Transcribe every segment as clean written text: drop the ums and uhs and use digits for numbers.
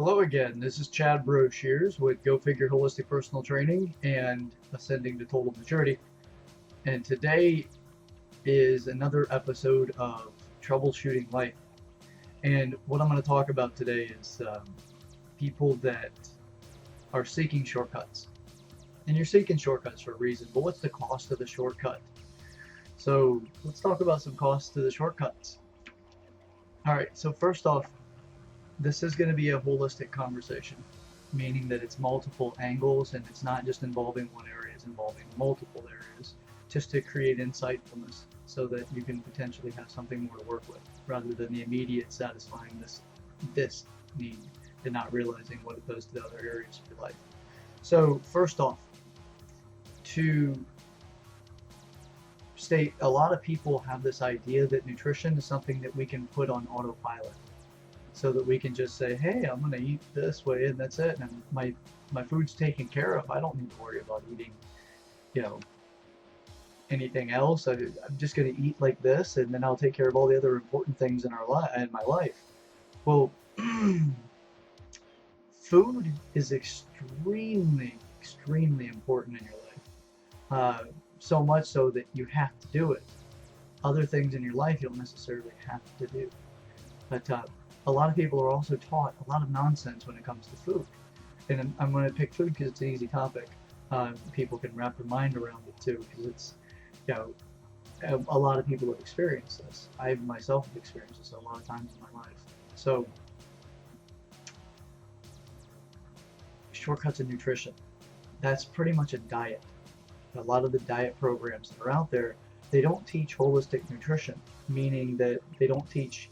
Hello again. This is Chad Broshears with Go Figure Holistic Personal Training and Ascending to Total Maturity. And today is another episode of Troubleshooting Life. And what I'm going to talk about today is people that are seeking shortcuts. And you're seeking shortcuts for a reason, but what's the cost of the shortcut? So let's talk about some costs to the shortcuts. All right, so first off, this is going to be a holistic conversation, meaning that it's multiple angles and it's not just involving one area, it's involving multiple areas, just to create insightfulness so that you can potentially have something more to work with rather than the immediate satisfying this need and not realizing what it does to the other areas of your life. So first off, to state, a lot of people have this idea that nutrition is something that we can put on autopilot, so that we can just say, hey, I'm going to eat this way and that's it, and my food's taken care of. I don't need to worry about eating, anything else. I'm just going to eat like this, and then I'll take care of all the other important things in my life. Well, food is extremely, extremely important in your life. So much so that you have to do it. Other things in your life you don't necessarily have to do. But a lot of people are also taught a lot of nonsense when it comes to food. And I'm going to pick food because it's an easy topic. People can wrap their mind around it too, because it's, a lot of people have experienced this. I myself have experienced this a lot of times in my life. So, shortcuts in nutrition. That's pretty much a diet. A lot of the diet programs that are out there, they don't teach holistic nutrition, meaning that they don't teach,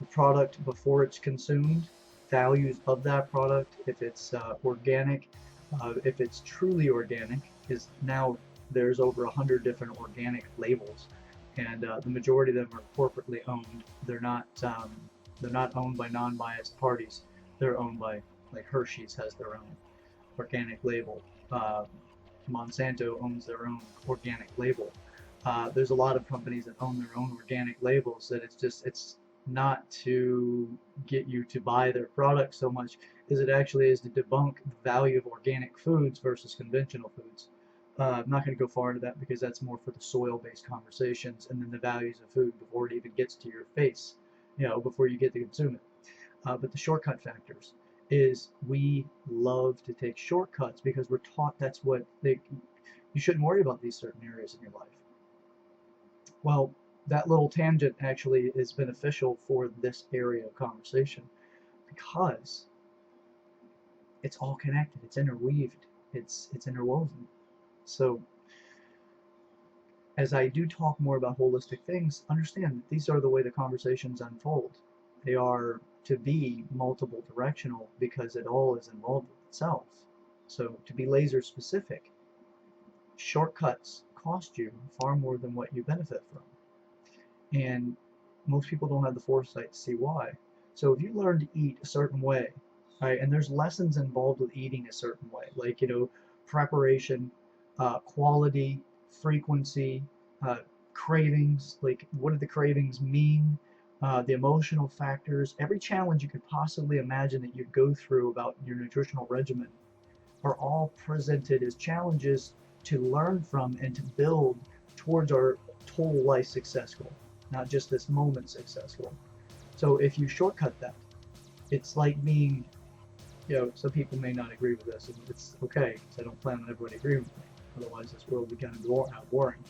the product before it's consumed, values of that product, if it's organic, if it's truly organic, because now there's over 100 different organic labels, and the majority of them are corporately owned. They're not owned by non-biased parties. They're owned by, like, Hershey's has their own organic label. Monsanto owns their own organic label. There's a lot of companies that own their own organic labels that it's not to get you to buy their product so much as it actually is to debunk the value of organic foods versus conventional foods. I'm not going to go far into that because that's more for the soil-based conversations, and then the values of food before it even gets to your face, before you get to consume it. But the shortcut factors is we love to take shortcuts because we're taught you shouldn't worry about these certain areas in your life. Well, that little tangent actually is beneficial for this area of conversation because it's all connected, it's interweaved, it's interwoven. So as I do talk more about holistic things, understand that these are the way the conversations unfold. They are to be multiple directional because it all is involved with itself. So to be laser specific, shortcuts cost you far more than what you benefit from. And most people don't have the foresight to see why. So if you learn to eat a certain way, right, and there's lessons involved with eating a certain way, like, preparation, quality, frequency, cravings, like what do the cravings mean, the emotional factors, every challenge you could possibly imagine that you'd go through about your nutritional regimen are all presented as challenges to learn from and to build towards our total life success goal, not just this moment success goal. So if you shortcut that, it's like being, some people may not agree with this, and it's okay, because I don't plan on everybody agreeing with me. Otherwise, this world would be kind of boring.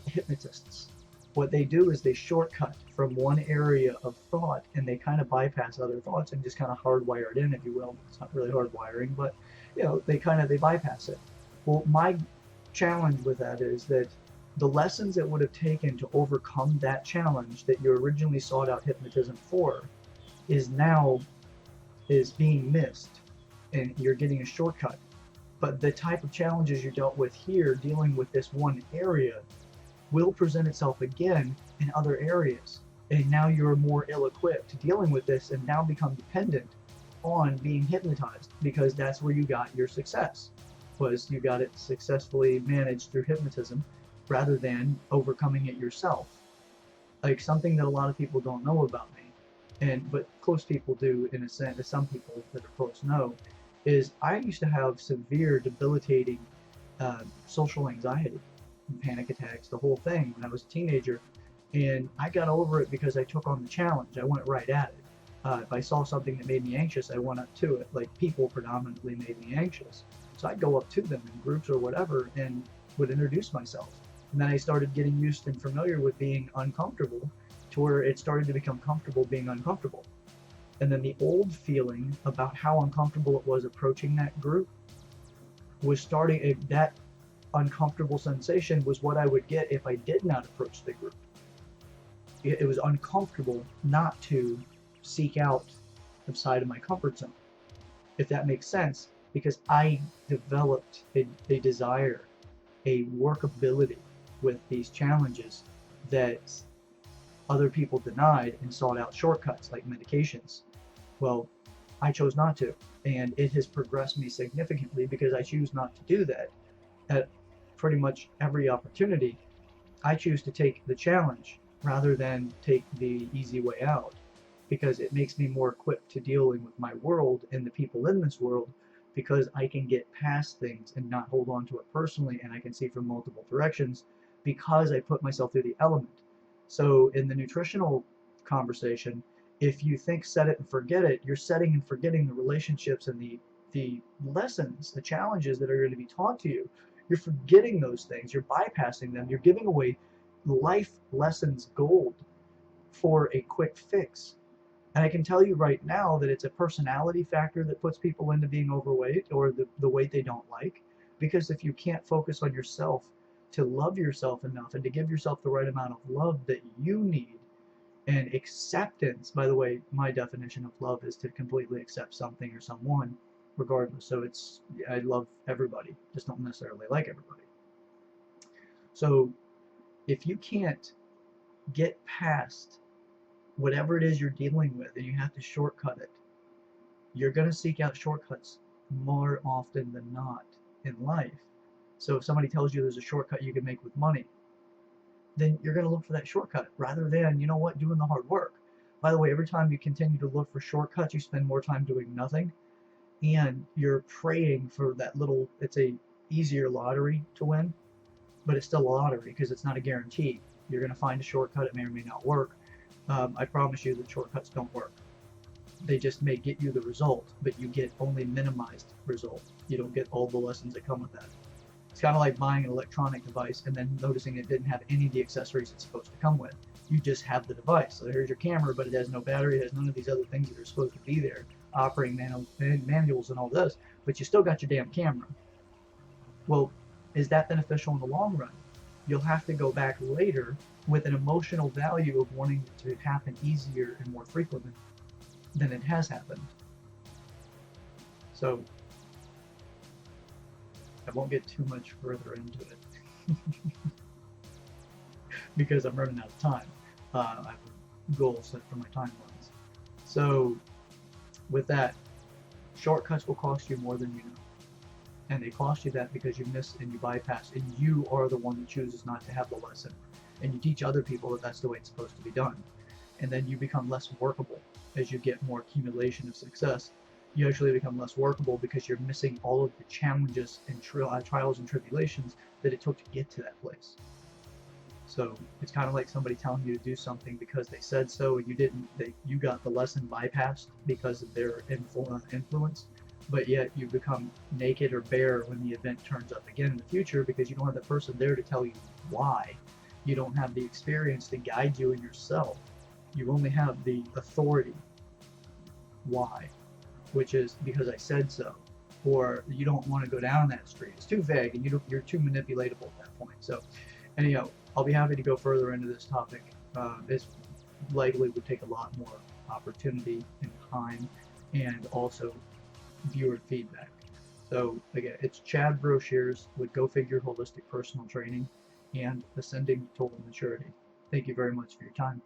Hypnotists, what they do is they shortcut from one area of thought, and they kind of bypass other thoughts and just kind of hardwire it in, if you will. It's not really hardwiring, but they bypass it. Well, my challenge with that is that the lessons it would have taken to overcome that challenge that you originally sought out hypnotism for is being missed, and you're getting a shortcut. But the type of challenges you dealt with here, dealing with this one area, will present itself again in other areas. And now you're more ill-equipped dealing with this and now become dependent on being hypnotized, because that's where you got your success, was you got it successfully managed through hypnotism rather than overcoming it yourself. Like, something that a lot of people don't know about me but close people do in a sense, as some people that are close know, is I used to have severe, debilitating social anxiety, panic attacks, the whole thing when I was a teenager, and I got over it because I took on the challenge. I went right at it. If I saw something that made me anxious, I went up to it. Like people predominantly made me anxious, so I'd go up to them in groups or whatever and would introduce myself. And then I started getting used and familiar with being uncomfortable, to where it started to become comfortable being uncomfortable. And then the old feeling about how uncomfortable it was approaching that group was starting, that uncomfortable sensation was what I would get if I did not approach the group. It was uncomfortable not to seek out outside of my comfort zone, if that makes sense, because I developed a desire, a workability with these challenges that other people denied and sought out shortcuts like medications. Well, I chose not to, and it has progressed me significantly because I choose not to do that at pretty much every opportunity. I choose to take the challenge rather than take the easy way out, because it makes me more equipped to dealing with my world and the people in this world, because I can get past things and not hold on to it personally, and I can see from multiple directions because I put myself through the element. So in the nutritional conversation, if you think set it and forget it, you're setting and forgetting the relationships and the lessons, the challenges that are going to be taught to you. You're forgetting those things. You're bypassing them. You're giving away life lessons gold for a quick fix. And I can tell you right now that it's a personality factor that puts people into being overweight, or the weight they don't like. Because if you can't focus on yourself, to love yourself enough and to give yourself the right amount of love that you need, and acceptance, by the way, my definition of love is to completely accept something or someone regardless. So it's, I love everybody, just don't necessarily like everybody. So if you can't get past whatever it is you're dealing with and you have to shortcut it, you're going to seek out shortcuts more often than not in life. So if somebody tells you there's a shortcut you can make with money, then you're going to look for that shortcut rather than, you know what, doing the hard work. By the way, every time you continue to look for shortcuts, you spend more time doing nothing, and you're praying for that little, it's a easier lottery to win, but it's still a lottery because it's not a guarantee. You're going to find a shortcut, it may or may not work. I promise you that shortcuts don't work. They just may get you the result, but you get only minimized result. You don't get all the lessons that come with that. It's kind of like buying an electronic device and then noticing it didn't have any of the accessories it's supposed to come with. You just have the device. So here's your camera, but it has no battery, it has none of these other things that are supposed to be there, operating manuals and all this, but you still got your damn camera. Well, is that beneficial in the long run? You'll have to go back later with an emotional value of wanting it to happen easier and more frequently than it has happened. So I won't get too much further into it because I'm running out of time. I have a goal set for my timelines. So with that, shortcuts will cost you more than you know. And they cost you that because you miss and you bypass, and you are the one that chooses not to have the lesson. And you teach other people that that's the way it's supposed to be done. And then you become less workable as you get more accumulation of success. You actually become less workable because you're missing all of the challenges and trials and tribulations that it took to get to that place. So it's kind of like somebody telling you to do something because they said so, and you didn't. You got the lesson bypassed because of their influence, but yet you become naked or bare when the event turns up again in the future because you don't have the person there to tell you why. You don't have the experience to guide you in yourself. You only have the authority. Why? Which is because I said so, or you don't want to go down that street. It's too vague, and you're too manipulatable at that point. So, anyhow, I'll be happy to go further into this topic. This likely would take a lot more opportunity and time, and also viewer feedback. So again, it's Chad Brochures with Go Figure Holistic Personal Training and Ascending Total Maturity. Thank you very much for your time.